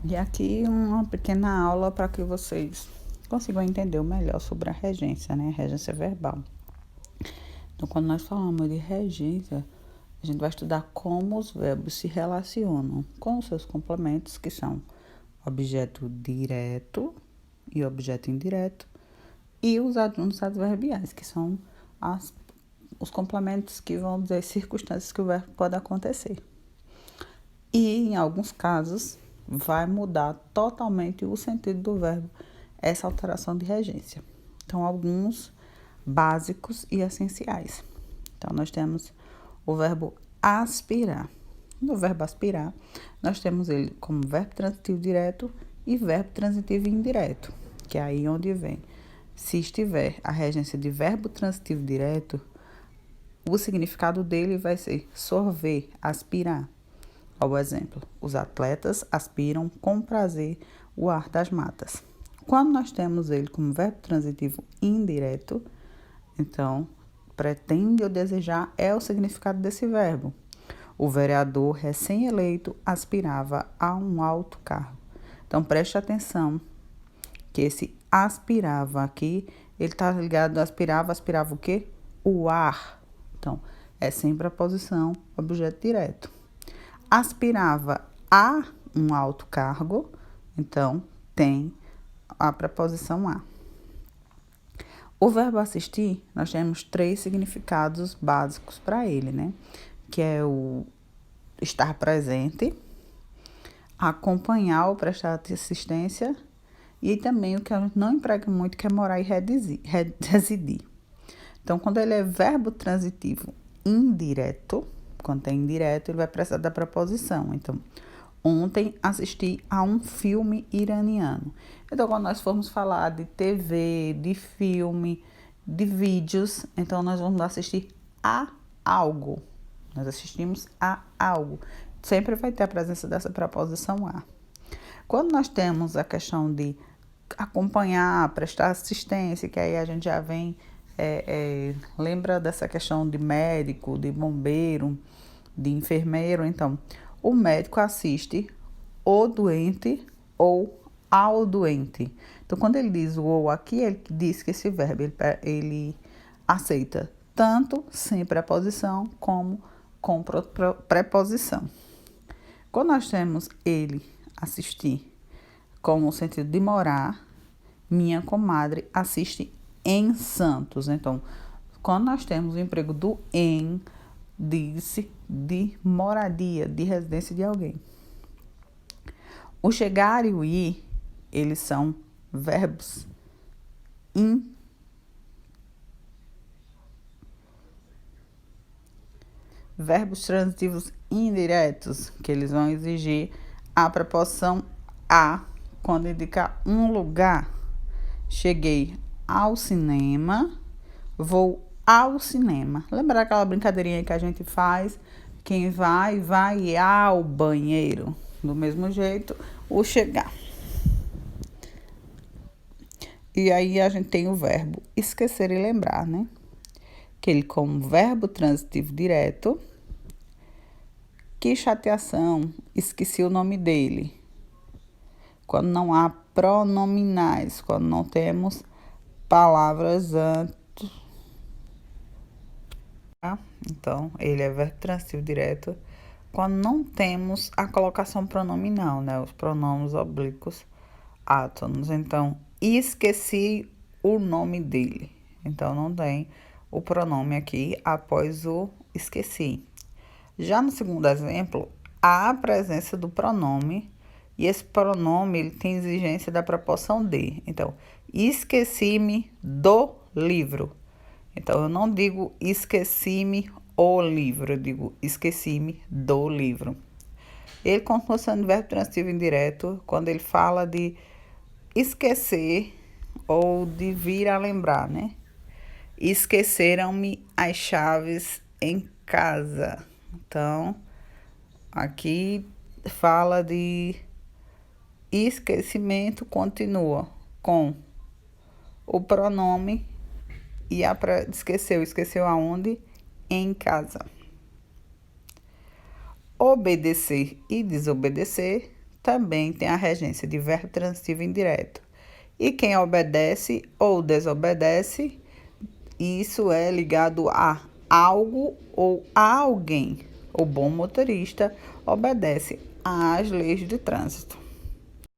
E aqui uma pequena aula para que vocês consigam entender melhor sobre a regência, né? Regência verbal. Então, quando nós falamos de regência, a gente vai estudar como os verbos se relacionam com os seus complementos, que são objeto direto e objeto indireto, e os adjuntos adverbiais, que são os complementos que vão dizer circunstâncias que o verbo pode acontecer. E, em alguns casos, vai mudar totalmente o sentido do verbo, essa alteração de regência. Então, alguns básicos e essenciais. Então, nós temos o verbo aspirar. No verbo aspirar, nós temos ele como verbo transitivo direto e verbo transitivo indireto, que é aí onde vem. Se estiver a regência de verbo transitivo direto, o significado dele vai ser sorver, aspirar. Ao exemplo, os atletas aspiram com prazer o ar das matas. Quando nós temos ele como verbo transitivo indireto, então, pretende ou desejar é o significado desse verbo. O vereador recém-eleito aspirava a um alto cargo. Então, preste atenção que esse aspirava aqui, ele está ligado a aspirava o quê? O ar. Então, é sempre a posição objeto direto. Aspirava a um alto cargo, então tem a preposição a. O verbo assistir, nós temos 3 significados básicos para ele, né? Que é o estar presente, acompanhar ou prestar assistência, e também o que a gente não emprega muito, que é morar e residir. Então, quando ele é verbo transitivo indireto, quando é indireto, ele vai precisar da preposição. Então, ontem assisti a um filme iraniano. Então, quando nós formos falar de TV, de filme, de vídeos, então nós vamos assistir a algo. Nós assistimos a algo. Sempre vai ter a presença dessa preposição a. Quando nós temos a questão de acompanhar, prestar assistência, que aí a gente já vem, lembra dessa questão de médico, de bombeiro, de enfermeiro. Então, o médico assiste o doente ou ao doente. Então, quando ele diz o ou aqui, ele diz que esse verbo ele aceita tanto sem preposição como com preposição. Quando nós temos ele assistir com o sentido de morar, minha comadre assiste em Santos. Então, quando nós temos o emprego do em, diz-se de moradia, de residência de alguém. O chegar e o ir, eles são verbos verbos transitivos indiretos, que eles vão exigir a preposição a quando indicar um lugar. Cheguei ao cinema, vou ao cinema. Lembra aquela brincadeirinha que a gente faz? Quem vai ao banheiro. Do mesmo jeito, o chegar. E aí a gente tem o verbo esquecer e lembrar, né? Que ele como verbo transitivo direto. Que chateação, esqueci o nome dele. Quando não há pronominais, quando não temos palavras antes. Então, ele é verbo transitivo direto quando não temos a colocação pronominal, né? Os pronomes oblíquos átonos. Então, esqueci o nome dele. Então, não tem o pronome aqui após o esqueci. Já no segundo exemplo, há a presença do pronome e esse pronome ele tem exigência da preposição de. Então, esqueci-me do livro. Então, eu não digo esqueci-me o livro, eu digo esqueci-me do livro. Ele continua sendo verbo transitivo indireto quando ele fala de esquecer ou de vir a lembrar, né? Esqueceram-me as chaves em casa. Então, aqui fala de esquecimento, continua com o pronome e esqueceu aonde? Em casa. Obedecer e desobedecer também tem a regência de verbo transitivo indireto. E quem obedece ou desobedece, isso é ligado a algo ou a alguém. O bom motorista obedece às leis de trânsito.